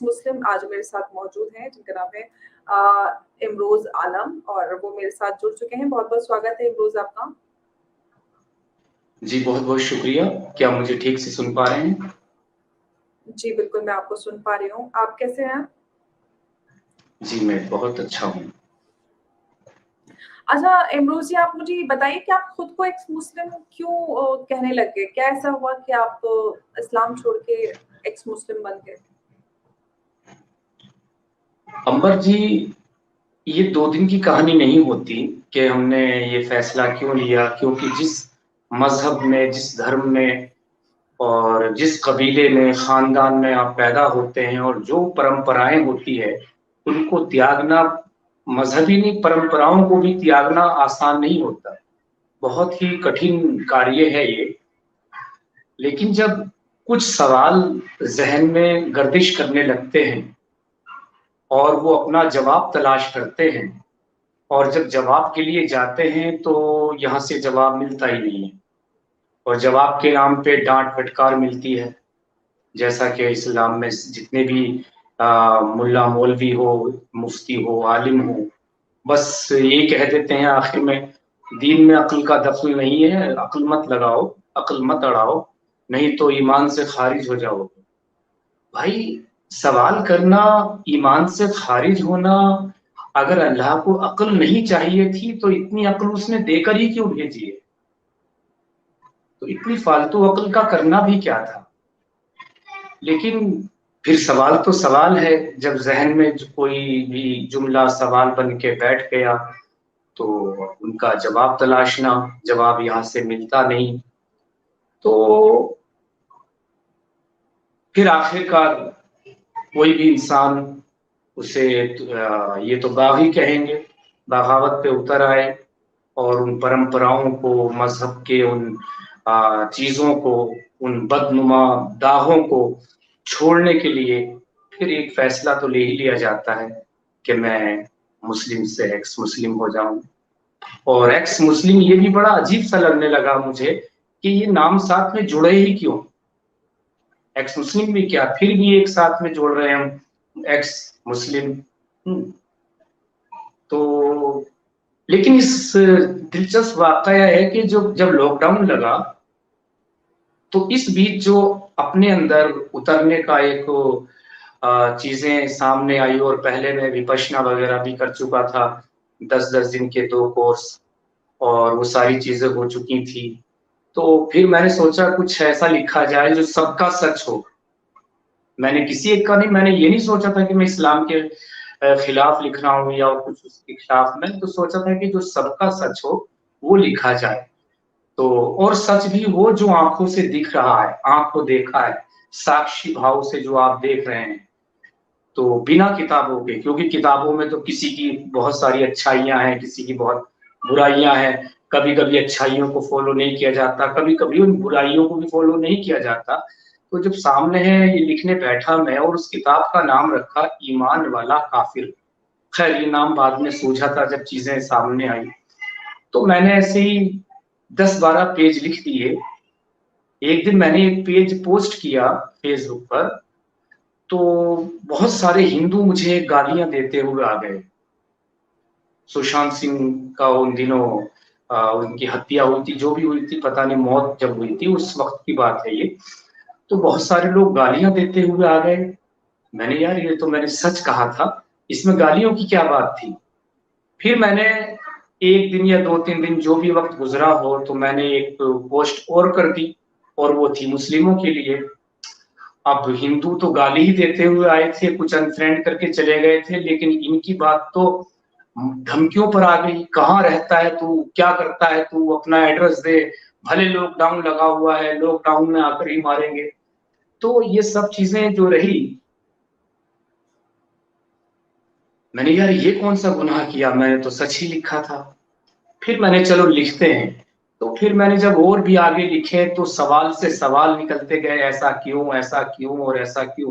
X मुस्लिम आज मेरे साथ मौजूद हैं, जिनका नाम है इमरोज़ आलम और वो मेरे साथ जुड़ चुके हैं। बहुत-बहुत स्वागत है इमरोज़ आपका। जी, बहुत-बहुत शुक्रिया। क्या मुझे ठीक से सुन पा रहे हैं? जी, बिल्कुल मैं आपको सुन पा रही हूँ। आप कैसे हैं? जी, मैं बहुत अच्छा हूँ। अच्छा इमरोज़ जी, आप मुझे ये बताइए कि आप खुद को एक्स मुस्लिम क्यों कहने लग गए? क्या ऐसा हुआ कि आप इस्लाम छोड़ के एक्स मुस्लिम बन गए? अंबर जी, ये 2 दिन की कहानी नहीं होती कि हमने ये फैसला क्यों लिया, क्योंकि जिस मज़हब में, जिस धर्म में और जिस कबीले में, ख़ानदान में आप पैदा होते हैं और जो परंपराएँ होती है, उनको त्यागना मज़हबी नहीं, परंपराओं को भी त्यागना आसान नहीं होता है। बहुत ही कठिन कार्य है ये। लेकिन जब कुछ सवाल ज़हन में गर्दिश करने लगते हैं और वो अपना जवाब तलाश करते हैं और जब जवाब के लिए जाते हैं तो यहाँ से जवाब मिलता ही नहीं है और जवाब के नाम पे डाँट-फटकार मिलती है। जैसा कि इस्लाम में जितने भी मुल्ला मौलवी हो, मुफ्ती हो, आलिम हो, बस यही कह देते हैं आखिर में, दीन में अक्ल का दख़्ल नहीं है, अक्ल मत लगाओ, अक्ल मत अड़ाओ, नहीं तो ईमान से ख़ारिज हो जाओगे। भाई, सवाल करना, ईमान से ख़ारिज होना, अगर अल्लाह को अक्ल नहीं चाहिए थी, तो इतनी अक्ल उसने देकर ही क्यों भेजी है? तो इतनी फ़ालतू अक्ल का करना भी क्या था? लेकिन फिर सवाल तो सवाल है, जब ज़हन में कोई भी जुमला सवाल बन के बैठ गया, तो उनका जवाब तलाशना, जवाब यहाँ से मिलता नहीं। तो फिर आखिरकार कोई भी इंसान उसे ये तो बाग़ी कहेंगे, बगावत पे उतर आए और उन परंपराओं को, मज़हब के उन चीज़ों को, उन बदनुमा दागों को छोड़ने के लिए फिर एक फ़ैसला तो ले ही लिया जाता है कि मैं मुस्लिम से एक्स मुस्लिम हो जाऊँ। और एक्स मुस्लिम ये भी बड़ा अजीब-सा लगने लगा मुझे कि ये नाम साथ में जुड़े ही क्यों? एक्स मुस्लिम भी क्या, फिर भी एक साथ में जोड़ रहे हैं हम, एक्स मुस्लिम। तो लेकिन इस दिलचस्प वाक़या है कि जब लॉकडाउन लगा, तो इस बीच जो अपने अंदर उतरने का एक चीज़ें सामने आई और पहले मैं विपश्यना वग़ैरह भी कर चुका था, 10-10 दिन के 2 कोर्स और वो सारी चीज़ें हो चुकी थी। तो फिर मैंने सोचा कुछ ऐसा लिखा जाए जो सबका सच हो। मैंने किसी एक का नहीं, मैंने ये नहीं सोचा था कि मैं इस्लाम के खिलाफ लिख रहा हूँ या कुछ उसके खिलाफ, मैंने तो सोचा था कि जो सबका सच हो, वो लिखा जाए। तो और सच भी वो जो आँखों से दिख रहा है, आँख को देखा है, साक्षी भाव से जो आप देख रहे हैं। तो बिना किताबों के, क्योंकि किताबों में तो किसी की बहुत सारी अच्छाइयाँ हैं, किसी की बहुत बुराइयाँ हैं। कभी-कभी अच्छाइयों को फ़ॉलो नहीं किया जाता, कभी-कभी उन बुराइयों को भी फ़ॉलो नहीं किया जाता। तो जब सामने है ये लिखने बैठा मैं और उस किताब का नाम रखा ईमान वाला काफ़िर। ख़ैर ये नाम बाद में सूझा था जब चीज़ें सामने आई। तो मैंने ऐसे ही 10-12 पेज लिख दिए। एक दिन मैंने एक पेज पोस्ट किया फ़ेसबुक पर, तो बहुत सारे हिंदू मुझे गालियाँ देते हुए आ गए। सुशांत सिंह का उन दिनों उनकी हत्या हुई थी, जो भी हुई थी पता नहीं, मौत जब हुई थी उस वक़्त की बात है ये। तो बहुत सारे लोग गालियाँ देते हुए आ गए। मैंने यार ये तो मैंने सच कहा था, इसमें गालियों की क्या बात थी? फिर मैंने 1 दिन या 2-3 दिन जो भी वक़्त गुज़रा हो, तो मैंने एक पोस्ट और कर दी और वो थी मुस्लिमों के लिए। अब हिंदू तो गाली ही देते हुए आए थे, कुछ अनफ्रेंड करके चले गए थे, लेकिन इनकी बात तो धमकियों पर आ गई। कहाँ रहता है तू? क्या करता है तू? अपना एड्रेस दे, भले लॉकडाउन लगा हुआ है, लॉकडाउन में आकर ही मारेंगे। तो ये सब चीज़ें जो रही, मैंने यार ये कौन-सा गुनाह किया? मैंने तो सच ही लिखा था। फिर मैंने चलो लिखते हैं, तो फिर मैंने जब और भी आगे लिखे तो सवाल से सवाल निकलते गए, ऐसा क्यों, ऐसा क्यों और ऐसा क्यों?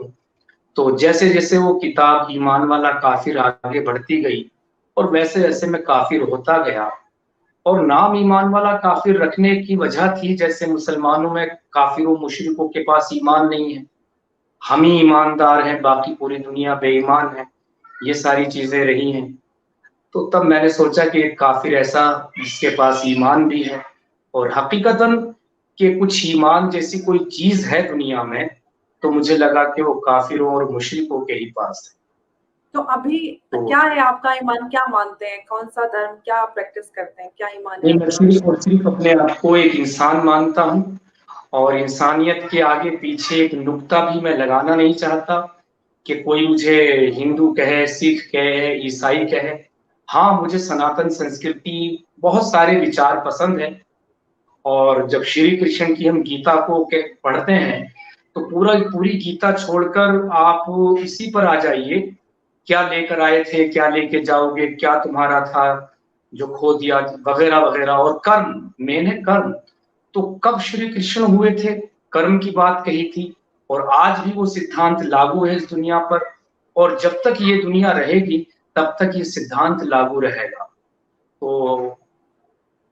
तो जैसे-जैसे वो किताब ईमान वाला काफ़िर आगे बढ़ती गई और वैसे-वैसे मैं काफ़िर होता गया और नाम ईमान वाला काफ़िर रखने की वजह थी, जैसे मुसलमानों में काफ़िरों मुशरिकों के पास ईमान नहीं है। हम ही ईमानदार हैं, बाकी पूरी दुनिया बेईमान है, ये सारी चीजें रही हैं। तो तब मैंने सोचा कि एक काफिर ऐसा जिसके पास ईमान भी है, और हकीकतन कि कुछ ईमान जैसी कोई चीज है दुनिया में, तो मुझे लगा कि वो काफिरों और मुशरिकों के ही पास है। तो अभी तो क्या है आपका ईमान, क्या मानते हैं, कौन सा धर्म, क्या प्रैक्टिस करते हैं, क्या ईमान है नहीं, मैं आपका? सिर्फ और सिर्फ अपने आप को एक इंसान मानता हूँ, और इंसानियत के आगे पीछे एक नुक्ता भी मैं लगाना नहीं चाहता कि कोई मुझे हिंदू कहे, सिख कहे, ईसाई कहे। हाँ, मुझे सनातन संस्कृति, बहुत सारे विचार पसंद है, और जब श्री कृष्ण की हम गीता को पढ़ते हैं, तो पूरी गीता छोड़कर आप इसी पर आ जाइए, क्या लेकर आए थे, क्या लेके जाओगे, क्या तुम्हारा था जो खो दिया, वगैरह वगैरह। और कर्म, मेन है कर्म। तो कब श्री कृष्ण हुए थे, कर्म की बात कही थी, और आज भी वो सिद्धांत लागू है इस दुनिया पर, और जब तक ये दुनिया रहेगी तब तक ये सिद्धांत लागू रहेगा। तो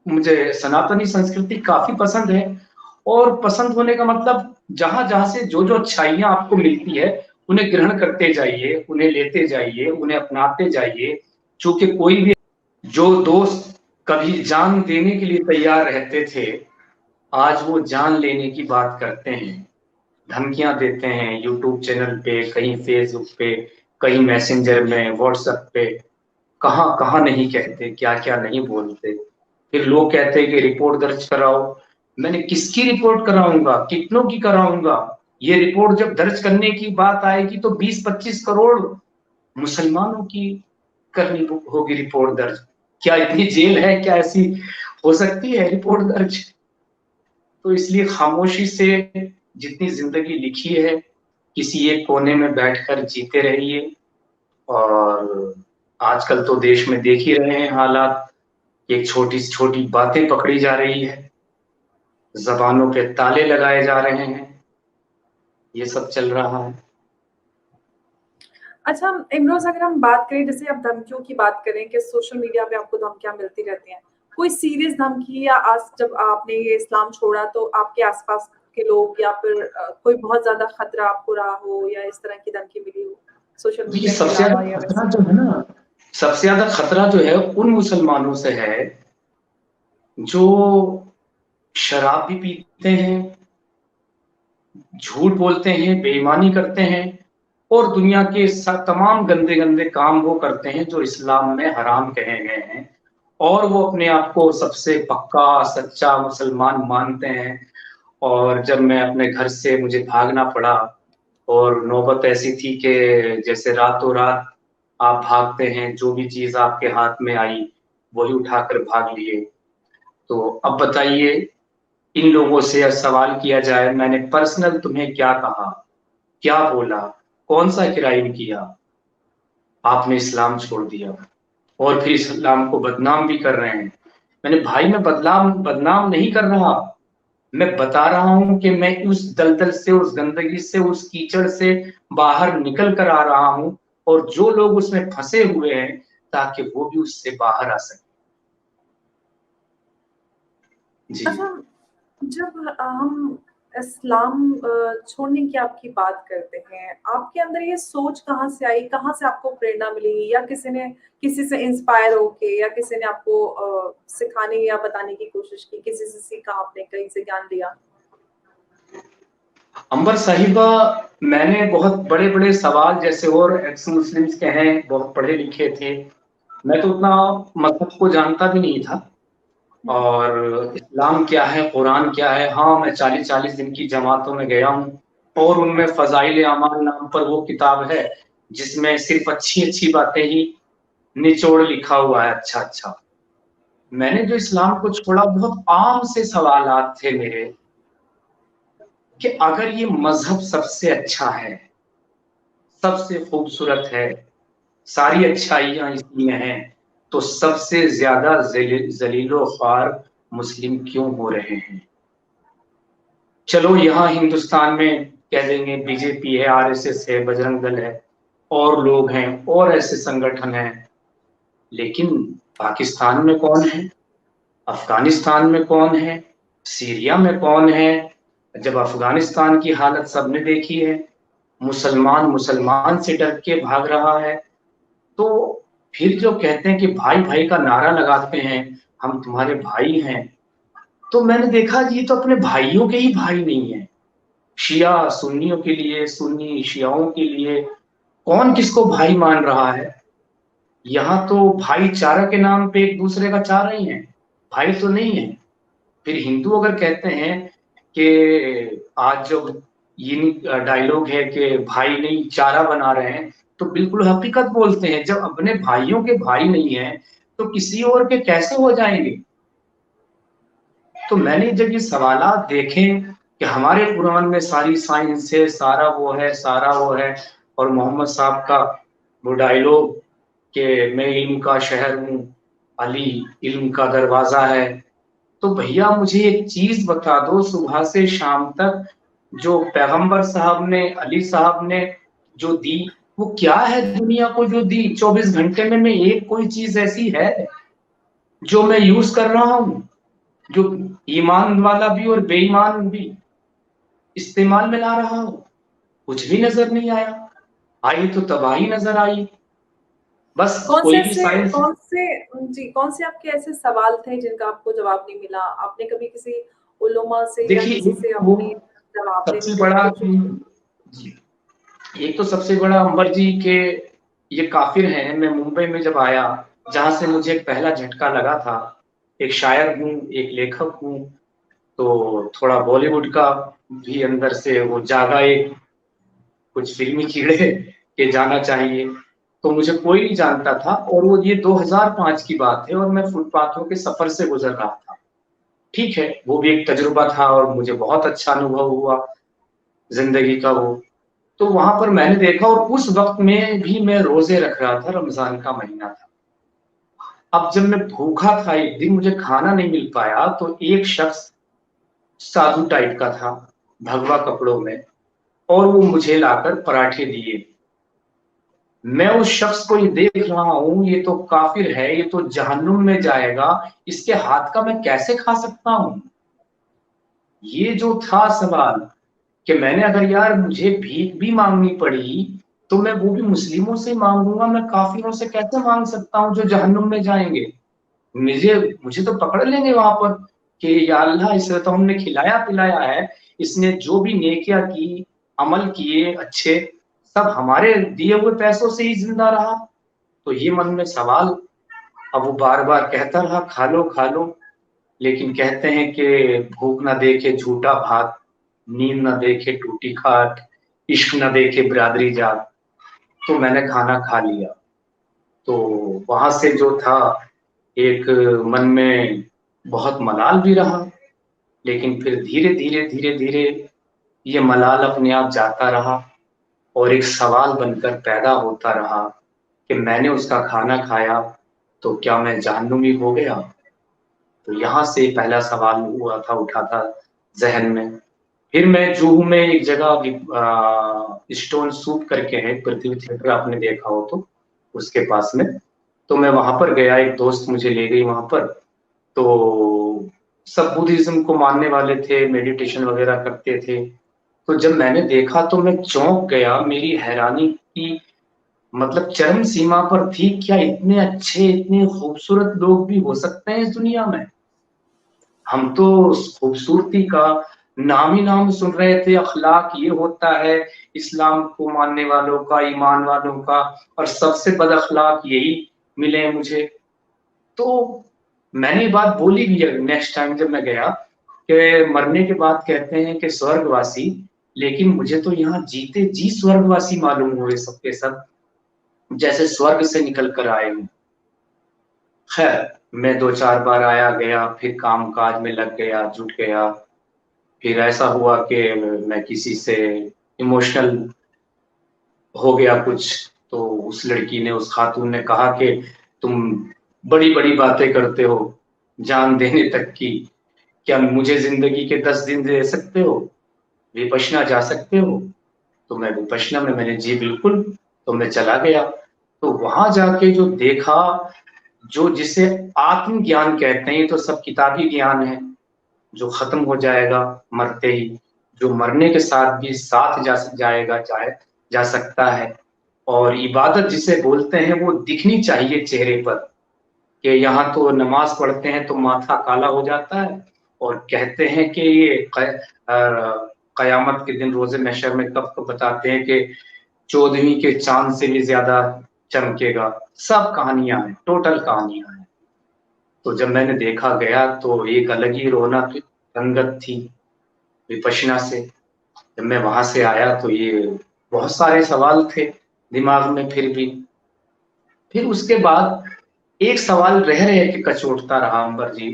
मुझे सनातनी संस्कृति काफी पसंद है, और पसंद होने का मतलब जहां जहां से जो जो अच्छाइयां आपको मिलती है, उन्हें ग्रहण करते जाइए, उन्हें लेते जाइए, उन्हें अपनाते जाइए। चूंकि कोई भी, जो दोस्त कभी जान देने के लिए तैयार रहते थे, आज वो जान लेने की बात करते हैं, धमकियां देते हैं यूट्यूब चैनल पे, कहीं फेसबुक पे, कहीं मैसेंजर में, व्हाट्सएप पे, कहाँ कहाँ नहीं कहते, क्या क्या नहीं बोलते। फिर लोग कहते हैं कि रिपोर्ट दर्ज कराओ। मैंने किसकी रिपोर्ट कराऊंगा, कितनों की कराऊंगा? ये रिपोर्ट जब दर्ज करने की बात आएगी तो 20-25 करोड़ मुसलमानों की करनी होगी रिपोर्ट दर्ज। क्या इतनी जेल है, क्या ऐसी हो सकती है रिपोर्ट दर्ज? तो इसलिए खामोशी से जितनी जिंदगी लिखी है, किसी एक कोने में बैठकर जीते रहिए। और आजकल तो देश में देख ही रहे हैं हालात, एक छोटी से छोटी बातें पकड़ी जा रही है, जबानों पे ताले लगाए जा रहे हैं, ये सब चल रहा है। अच्छा इमरोज, अगर हम बात करें, जैसे आप धमकियों की बात करें कि सोशल मीडिया पे आपको धमकियां मिलती रहती हैं, कोई सीरियस धमकी, या आज जब आपने ये इस्लाम छोड़ा तो आपके आसपास के लोग, या फिर कोई बहुत ज्यादा खतरा आपको रहा हो, या इस तरह की धमकी मिली हो सोशल देखिए, मीडिया के सबसे अलावा ज्यादा या खतरा वैसे? जो है ना, सबसे ज्यादा खतरा जो है उन मुसलमानों से है जो शराब भी पीते हैं, झूठ बोलते हैं, बेईमानी करते हैं, और दुनिया के तमाम गंदे गंदे काम वो करते हैं जो इस्लाम में हराम कहे गए हैं, और वो अपने आप को सबसे पक्का सच्चा मुसलमान मानते हैं। और जब मैं अपने घर से, मुझे भागना पड़ा, और नौबत ऐसी थी कि जैसे रातों रात आप भागते हैं, जो भी चीज आपके हाथ में आई वही उठाकर भाग लिए। तो अब बताइए, इन लोगों से सवाल किया जाए, मैंने पर्सनल तुम्हें क्या कहा, क्या बोला, कौन सा क्राइम किया, आपने इस्लाम छोड़ दिया, और फिर इस्लाम को बदनाम भी कर रहे हैं। मैंने, भाई मैं बदनाम बदनाम नहीं कर रहा, मैं बता रहा हूं कि मैं उस दलदल से, उस गंदगी से, उस कीचड़ से बाहर निकल कर आ रहा हूं, और जो लोग उसमें फंसे हुए हैं, ताकि वो भी उससे बाहर आ सके। जी। अच्छा, जब हम इस्लाम छोड़ने की आपकी बात करते हैं, आपके अंदर ये सोच कहाँ से आई, कहाँ से आपको प्रेरणा मिली, या किसी ने, किसी से इंस्पायर होके, या किसी ने आपको सिखाने या बताने की कोशिश की, किसी से सीखा आपने, कहीं से ज्ञान लिया? अंबर साहिबा, मैंने बहुत बड़े बड़े सवाल, जैसे और एक्स मुस्लिम्स के हैं, बहुत पढ़े लिखे थे, मैं तो उतना मजहब को जानता भी नहीं था, और इस्लाम क्या है, कुरान क्या है। हाँ, मैं 40-40 दिन की जमातों में गया हूँ, और उनमें फजाइल अमाल नाम पर वो किताब है जिसमें सिर्फ अच्छी अच्छी बातें ही निचोड़ लिखा हुआ है, अच्छा अच्छा। मैंने जो इस्लाम को छोड़ा, बहुत आम से सवालात थे मेरे, कि अगर ये मजहब सबसे अच्छा है, सबसे खूबसूरत है, सारी अच्छाइयां इसमें हैं, तो सबसे ज्यादा जलीलो ख्वार मुस्लिम क्यों हो रहे हैं? चलो, यहाँ हिंदुस्तान में कह देंगे बीजेपी है, आरएसएस है, बजरंग दल है, और लोग हैं, और ऐसे संगठन हैं, लेकिन पाकिस्तान में कौन है, अफगानिस्तान में कौन है, सीरिया में कौन है? जब अफगानिस्तान की हालत सबने देखी है, मुसलमान मुसलमान से डर के भाग रहा है। तो फिर जो कहते हैं कि भाई भाई का नारा लगाते हैं, हम तुम्हारे भाई हैं, तो मैंने देखा ये तो अपने भाइयों के ही भाई नहीं है। शिया सुन्नियों के लिए, सुन्नी शियाओं के लिए कौन किसको भाई मान रहा है? यहाँ तो भाईचारा के नाम पे एक दूसरे का चाह रहे हैं, भाई तो नहीं है। फिर हिंदू अगर कहते हैं कि आज जो ये डायलॉग है कि भाई नहीं चारा बना रहे हैं, तो बिल्कुल हकीकत बोलते हैं। जब अपने भाइयों के भाई नहीं है तो किसी और के कैसे हो जाएंगे? तो मैंने जब ये सवालात देखे कि हमारे कुरान में सारी साइंस है, सारा वो है, सारा वो है, और मोहम्मद साहब का वो डायलॉग कि मैं इल्म का शहर हूँ, अली इल्म का दरवाजा है, तो भैया मुझे एक चीज बता दो, सुबह से शाम तक जो पैगंबर साहब ने, अली साहब ने जो दी, वो क्या है दुनिया को जो दी? 24 घंटे में मैं एक कोई चीज ऐसी है जो मैं यूज कर रहा हूँ, जो ईमान वाला भी और बेईमान भी इस्तेमाल में ला रहा हूँ? कुछ भी नजर नहीं आया। आई तो तबाही नजर आई। बस कोई भी साइंस। कौन से आपके ऐसे सवाल थे जिनका आपको जवाब नहीं मिला? आपने कभी किसी उलमा से या देखिए किसी एक से वो अपने जवाब लेने सबसे की बड़ा कोशिश की? जी, एक तो सबसे बड़ा अंबर जी के ये काफिर हैं। मैं मुंबई में जब आया, जहां से मुझे एक पहला झटका लगा था, एक शायर हूँ, एक लेखक हूँ, तो थोड़ा बॉलीवुड का भी अंदर से वो जागा, एक कुछ फिल्मी कीड़े के जाना चाहिए। तो मुझे कोई नहीं जानता था, और वो ये 2005 की बात है, और मैं फुटपाथों के सफर से गुजर रहा था। ठीक है, वो भी एक तजुर्बा था और मुझे बहुत अच्छा अनुभव हुआ जिंदगी का वो। तो वहां पर मैंने देखा, और उस वक्त में भी मैं रोजे रख रहा था, रमजान का महीना था। अब जब मैं भूखा था, एक दिन मुझे खाना नहीं मिल पाया, तो एक शख्स साधु टाइप का था, भगवा कपड़ों में, और वो मुझे लाकर पराठे दिए। मैं उस शख्स को ये देख रहा हूँ, ये तो काफिर है, ये तो जहन्नुम में जाएगा, इसके हाथ का मैं कैसे खा सकता हूँ? ये जो था सवाल, कि मैंने अगर यार मुझे भीख भी मांगनी पड़ी तो मैं वो भी मुस्लिमों से मांगूंगा, मैं काफिरों से कैसे मांग सकता हूँ जो जहन्नुम में जाएंगे? मुझे मुझे तो पकड़ लेंगे वहां पर कि या अल्लाह, इसे तो हमने खिलाया पिलाया है, इसने जो भी नेकिया की, अमल किए अच्छे, सब हमारे दिए हुए पैसों से ही जिंदा रहा। तो ये मन में सवाल। अब वो बार बार कहता रहा खा लो खा लो, लेकिन कहते हैं कि भूख ना देखे झूठा भात, नींद ना देखे टूटी खाट, इश्क ना देखे बिरादरी जात। तो मैंने खाना खा लिया। तो वहां से जो था, एक मन में बहुत मलाल भी रहा, लेकिन फिर धीरे धीरे धीरे धीरे ये मलाल अपने आप जाता रहा, और एक सवाल बनकर पैदा होता रहा कि मैंने उसका खाना खाया तो क्या मैं जहन्नुमी हो गया? तो यहाँ से पहला सवाल हुआ था, उठा था जहन में। फिर मैं जुहू में एक जगह स्टोन सूप करके है, पृथ्वी थिएटर आपने देखा हो तो, उसके पास में, तो मैं वहां पर गया, एक दोस्त मुझे ले गई वहां पर। तो सब बुद्धिज्म को मानने वाले थे, मेडिटेशन वगैरह करते थे। तो जब मैंने देखा तो मैं चौंक गया, मेरी हैरानी की मतलब चरम सीमा पर थी। क्या इतने अच्छे, इतने खूबसूरत लोग भी हो सकते हैं इस दुनिया में? हम तो खूबसूरती का नाम ही नाम सुन रहे थे, अखलाक ये होता है इस्लाम को मानने वालों का, ईमान वालों का, और सबसे बद अखलाक यही मिले मुझे। तो मैंने ये बात बोली भी है नेक्स्ट टाइम जब मैं गया, कि मरने के बाद कहते हैं कि स्वर्गवासी, लेकिन मुझे तो यहाँ जीते जी स्वर्गवासी मालूम हुए सबके सब, जैसे स्वर्ग से निकल कर आए हूँ। खैर, मैं 2-4 बार आया गया, फिर काम काज में लग गया, जुट गया। फिर ऐसा हुआ कि मैं किसी से इमोशनल हो गया कुछ, तो उस लड़की ने, उस खातून ने कहा कि तुम बड़ी बड़ी बातें करते हो, जान देने तक की, क्या मुझे जिंदगी के 10 दिन दे सकते हो? विपश्यना जा सकते हो? तो मैं विपश्यना में, मैंने जी बिल्कुल। तो मैं चला गया। तो वहां जाके जो देखा, जो जिसे आत्मज्ञान कहते हैं, ये तो सब किताबी ज्ञान है जो खत्म हो जाएगा मरते ही, जो मरने के साथ भी साथ जा जाएगा चाहे, जा सकता है। और इबादत जिसे बोलते हैं वो दिखनी चाहिए चेहरे पर, कि यहाँ तो नमाज पढ़ते हैं तो माथा काला हो जाता है, और कहते हैं कि ये कयामत के दिन रोजे महशर में कब बताते हैं कि 14वीं के चांद से भी ज्यादा चमकेगा। सब कहानियां हैं, टोटल कहानियां हैं। तो जब मैंने देखा गया तो एक अलग ही रौनक रंगत थी विपश्यना से। जब मैं वहां से आया तो ये बहुत सारे सवाल थे दिमाग में। फिर उसके बाद एक सवाल रह रहे कि कचोटता रहा अंबर जी,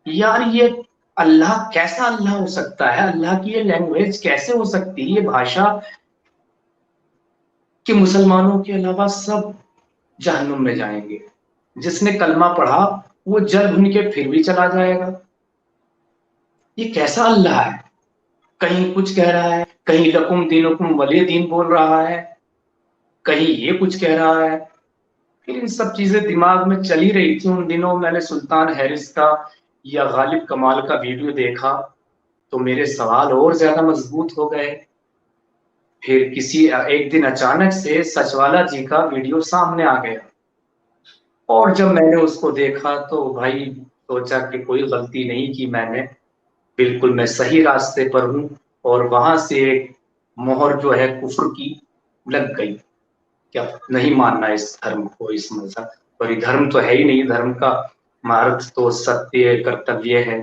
यार ये अल्लाह कैसा अल्लाह हो सकता है? अल्लाह की ये लैंग्वेज कैसे हो सकती है, ये भाषा कि मुसलमानों के अलावा सब जहन्नुम में जाएंगे। जिसने कलमा पढ़ा वो जल भुन के फिर भी चला जाएगा। ये कैसा अल्लाह है? कहीं कुछ कह रहा है, कहीं लकुम दीनुकुम वलिय दीन बोल रहा है, कहीं ये कुछ कह रहा है। फिर इन सब चीजें दिमाग में चली रही थी। उन दिनों मैंने सुल्तान हैरिस का या गालिब कमाल का वीडियो देखा तो मेरे सवाल और ज्यादा मजबूत हो गए। फिर किसी एक दिन अचानक से सचवाला जी का वीडियो सामने आ गया, और जब मैंने उसको देखा तो भाई सोचा कि कोई गलती नहीं की मैंने, बिल्कुल मैं सही रास्ते पर हूँ। और वहां से एक मोहर जो है कुफ्र की लग गई, क्या नहीं मानना इस धर्म को, इस मजहब। और ये धर्म तो है ही नहीं, धर्म का मार्ग तो सत्य कर्तव्य है,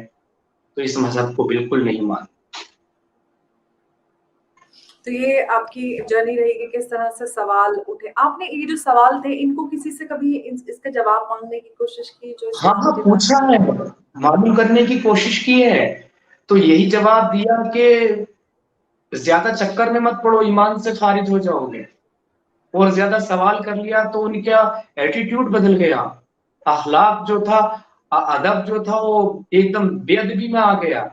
तो इस मजहब को बिल्कुल नहीं मानना। तो ये आपकी जर्नी रही कि किस तरह से सवाल उठे। आपने ये जो सवाल थे इनको किसी से कभी इसका जवाब मांगने की कोशिश की जो हाँ इस्लाम हाँ, के बारे पूछा है, मालूम करने की कोशिश की है, तो यही जवाब दिया कि ज्यादा चक्कर में मत पड़ो, ईमान से खारिज हो जाओगे। और ज्यादा सवाल कर लिया तो उनका एटीट्यूड बदल गया, अखलाक जो था, अदब जो था वो एकदम बेअदबी में आ गया।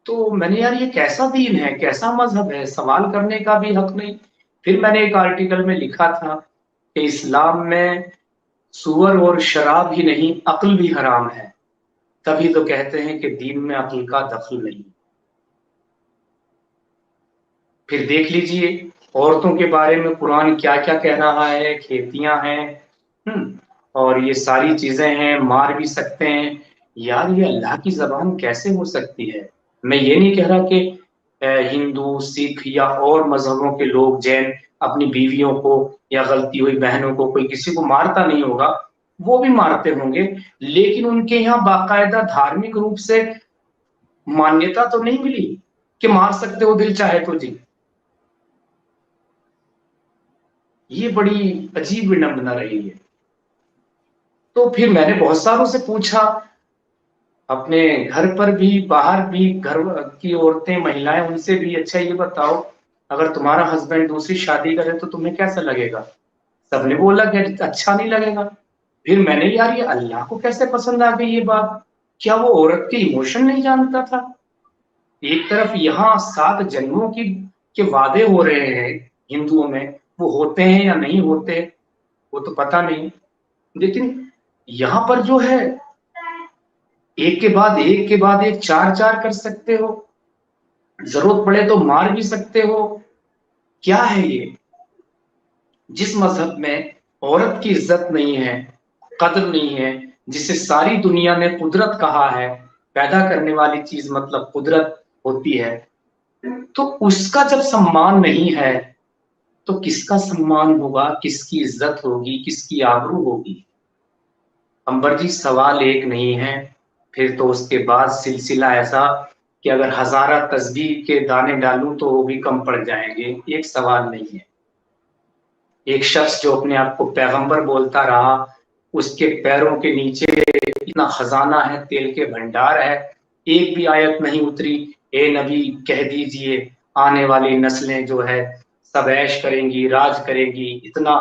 तो मैंने यार ये कैसा दीन है, कैसा मजहब है, सवाल करने का भी हक नहीं। फिर मैंने एक आर्टिकल में लिखा था कि इस्लाम में सुअर और शराब ही नहीं अक्ल भी हराम है, तभी तो कहते हैं कि दीन में अक्ल का दखल नहीं। फिर देख लीजिए औरतों के बारे में कुरान क्या क्या कह रहा है, खेतियां हैं, और ये सारी चीजें हैं, मार भी सकते हैं। यार ये अल्लाह की जबान कैसे हो सकती है? मैं ये नहीं कह रहा कि हिंदू सिख या और मजहबों के लोग, जैन, अपनी बीवियों को या गलती हुई बहनों को, कोई किसी को मारता नहीं होगा, वो भी मारते होंगे। लेकिन उनके यहाँ बाकायदा धार्मिक रूप से मान्यता तो नहीं मिली कि मार सकते हो दिल चाहे तो जी। ये बड़ी अजीब विडंबना रही है। तो फिर मैंने बहुत सारों से पूछा, अपने घर पर भी बाहर भी, घर की औरतें महिलाएं, उनसे भी, अच्छा ये बताओ अगर तुम्हारा हस्बैंड दूसरी शादी करे तो तुम्हें कैसा लगेगा? सबने बोला कि अच्छा नहीं लगेगा। फिर मैंने, यार ये अल्लाह को कैसे पसंद आ गई ये बात? क्या वो औरत के इमोशन नहीं जानता था? एक तरफ यहाँ 7 जन्मों की के वादे हो रहे हैं हिंदुओं में, वो होते हैं या नहीं होते वो तो पता नहीं, लेकिन यहाँ पर जो है एक के बाद एक के बाद एक, चार चार कर सकते हो, जरूरत पड़े तो मार भी सकते हो। क्या है ये? जिस मजहब में औरत की इज्जत नहीं है, कद्र नहीं है, जिसे सारी दुनिया ने कुदरत कहा है, पैदा करने वाली चीज मतलब कुदरत होती है, तो उसका जब सम्मान नहीं है तो किसका सम्मान होगा, किसकी इज्जत होगी, किसकी आबरू होगी? अंबर जी सवाल एक नहीं है, फिर तो उसके बाद सिलसिला ऐसा कि अगर हजारा तस्बीह के दाने डालूं तो वो भी कम पड़ जाएंगे। एक सवाल नहीं है। एक शख्स जो अपने आप को पैगंबर बोलता रहा, उसके पैरों के नीचे इतना खजाना है, तेल के भंडार है, एक भी आयत नहीं उतरी ए नबी कह दीजिए आने वाली नस्लें जो है सब ऐश करेंगी, राज करेंगी, इतना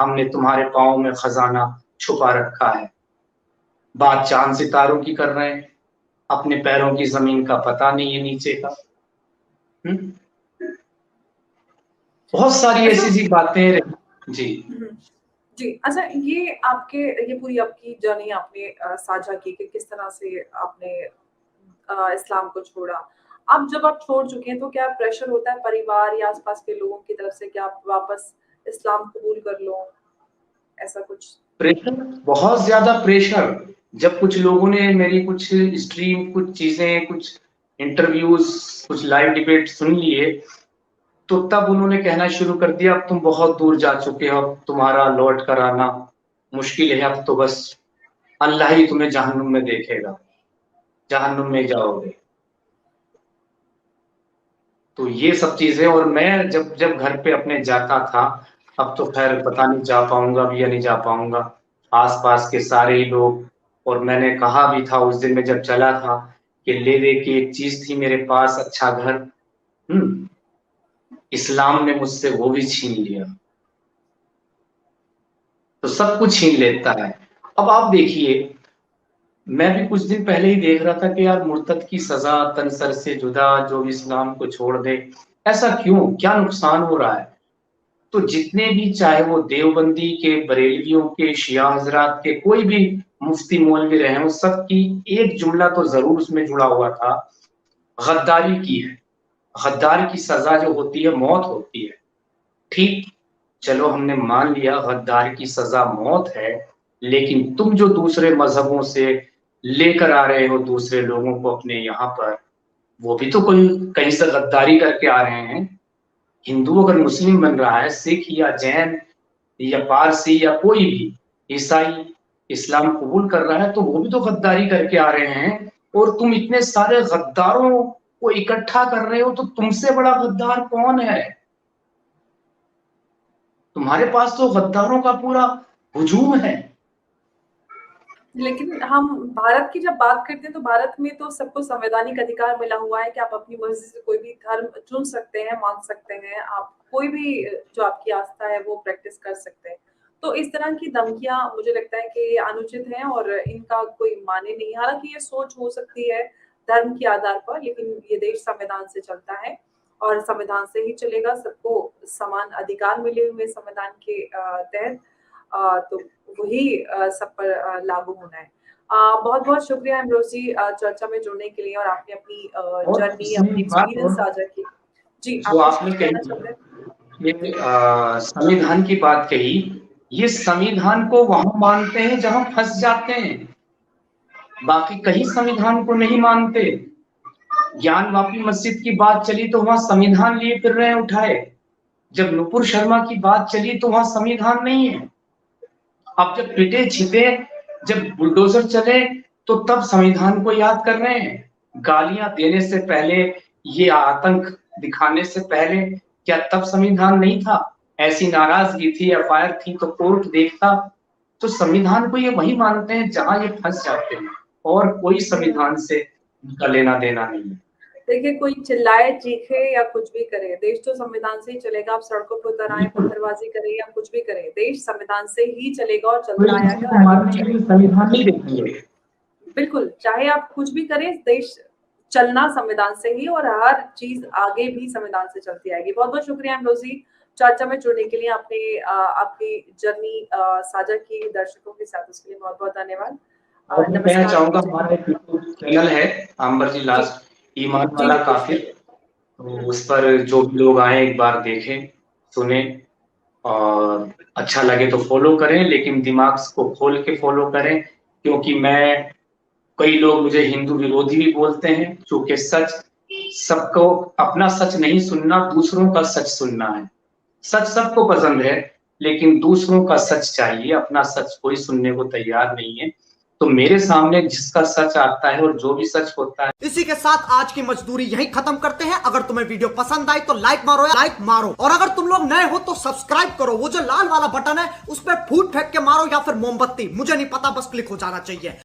हमने तुम्हारे पाँव में खजाना छुपा रखा है। बात चांद सितारों की कर रहे हैं, अपने पैरों की जमीन का पता नहीं है नीचे का। हुँ? बहुत सारी अच्छा। ऐसी सी बातें रही जी। जी, अच्छा ये आपके ये पूरी आपकी जर्नी आपने साझा की कि किस तरह से आपने इस्लाम को छोड़ा। अब जब आप छोड़ चुके हैं तो क्या प्रेशर होता है परिवार या आस-पास के लोगों की तरफ से कि आप वापस इस्लाम कबूल कर लो? ऐसा कुछ? प्रेशर, बहुत ज़्यादा प्रेशर। जब कुछ लोगों ने मेरी कुछ स्ट्रीम, कुछ चीज़ें, कुछ इंटरव्यूज़, कुछ लाइव डिबेट सुन लिए, तो तब उन्होंने कहना शुरू कर दिया, अब तुम बहुत दूर जा चुके हो, अब तुम्हारा लौट कर आना मुश्किल है, अब तो बस अल्लाह ही तुम्हें जहन्नुम में देखेगा, जहन्नुम में जाओगे। तो ये सब चीज़ें, और मैं जब जब घर पे अपने जाता था, अब तो ख़ैर पता नहीं जा पाऊँगा भी या नहीं जा पाऊँगा। आस-पास के सारे ही लोग, और मैंने कहा भी था उस दिन मैं जब चला था कि ले दे के एक चीज़ थी मेरे पास, अच्छा घर, इस्लाम ने मुझसे वो भी छीन लिया। तो सब कुछ छीन लेता है। अब आप देखिए, मैं भी कुछ दिन पहले ही देख रहा था कि यार मुर्तद की सज़ा तन सर से जुदा, जो इस्लाम को छोड़ दे, ऐसा क्यों? क्या नुकसान हो रहा है? तो जितने भी, चाहे वो देवबंदी के, बरेलवियों के, शिया हज़रात के, कोई भी मुफ्ती मौलवी रहे हों, सबकी एक जुमला तो ज़रूर उसमें जुड़ा हुआ था, गद्दारी की है। गद्दार की सज़ा जो होती है, मौत होती है। ठीक, चलो हमने मान लिया गद्दार की सज़ा मौत है, लेकिन तुम जो दूसरे मज़हबों से लेकर आ रहे हो दूसरे लोगों को अपने यहाँ पर, वो भी तो कोई कहीं से गद्दारी करके आ रहे हैं। हिंदू अगर मुस्लिम बन रहा है, सिख या जैन या पारसी या कोई भी ईसाई इस्लाम कबूल कर रहा है, तो वो भी तो गद्दारी करके आ रहे हैं। और तुम इतने सारे गद्दारों को इकट्ठा कर रहे हो, तो तुमसे बड़ा गद्दार कौन है? तुम्हारे पास तो गद्दारों का पूरा हुजूम है। लेकिन हम भारत की जब बात करते हैं तो भारत में तो सबको संवैधानिक अधिकार मिला हुआ है कि आप अपनी मर्जी से कोई भी धर्म चुन सकते हैं, मान सकते हैं, आप कोई भी जो आपकी आस्था है वो प्रैक्टिस कर सकते हैं। तो इस तरह की धमकियाँ मुझे लगता है कि अनुचित हैं और इनका कोई माने नहीं। हालाँकि ये सोच हो सकती है धर्म के आधार पर, लेकिन ये देश संविधान से चलता है और संविधान से ही चलेगा। सबको समान अधिकार मिले हुए संविधान के तहत, तो वही सब पर लागू होना है। बहुत-बहुत शुक्रिया इमरोज़ जी चर्चा में जुड़ने के लिए और आपने अपनी और जर्नी, इसमें अपनी एक बात एक्सपीरियंस और, साझा की। जी, जो आप कुछ आपने कहना चाहते हैं? कही, ये संविधान की बात कही, ये संविधान को वहाँ मानते हैं जहाँ फँस जाते हैं, बाकी कहीं संविधान को नहीं मानते। ज्ञान वापी मस्जिद की बात चली तो वहाँ संविधान लिए फिर रहे हैं उठाए। जब नुपुर शर्मा की बात चली तो वहाँ संविधान नहीं है। अब जब पिटे छिपे, जब बुलडोजर चले, तो तब संविधान को याद कर रहे हैं। गालियां देने से पहले, ये आतंक दिखाने से पहले, क्या तब संविधान नहीं था? ऐसी नाराजगी थी, एफआईआर थी, तो कोर्ट देखता। तो संविधान को ये वही मानते हैं जहां ये फंस जाते हैं, और कोई संविधान से उनका लेना देना नहीं है। देखिए, कोई चिल्लाए, चीखे या कुछ भी करे, देश तो संविधान से ही चलेगा। आप सड़कों पे उतर आएँ, पत्थरबाज़ी करें या कुछ भी करें, देश संविधान से ही चलेगा और कोई चलता आया किसी है को और आगे भी मारने के लिए चलेगा। संविधान नहीं देखेंगे। बिल्कुल, चाहे आप कुछ भी करें, देश चलना संविधान से ही और हर चीज़ आगे भी संविधान से चलती आएगी। बहुत-बहुत शुक्रिया इमरोज़ जी, चर्चा में जुड़ने के लिए। आपने आपकी जर्नी साझा की दर्शकों के साथ, उसके लिए बहुत-बहुत धन्यवाद। और मैं कहना नमस्कार। चाहूँगा, हमारा एक यूट्यूब चैनल है, आम्बर जी। लास्ट ईमान जी, वाला बिल्कुल। काफिर, तो उस पर जो भी लोग आएँ एक बार देखें, सुनें, और अच्छा लगे तो फ़ॉलो करें, लेकिन दिमाग को खोल के फ़ॉलो करें, क्योंकि कई लोग मुझे हिंदू विरोधी भी बोलते हैं, चूँकि सबको अपना सच नहीं सुनना, दूसरों का सच सुनना है। सच सबको पसंद है, लेकिन दूसरों का सच चाहिए, अपना सच कोई सुनने को तैयार नहीं है। तो मेरे सामने जिसका सच आता है और जो भी सच होता है। इसी के साथ आज की मजदूरी यहीं खत्म करते हैं। अगर तुम्हें वीडियो पसंद आई तो लाइक मारो, और अगर तुम लोग नए हो तो सब्सक्राइब करो। वो जो लाल वाला बटन है उस पर फूट फेंक के मारो या फिर मोमबत्ती, मुझे नहीं पता, बस क्लिक हो जाना चाहिए।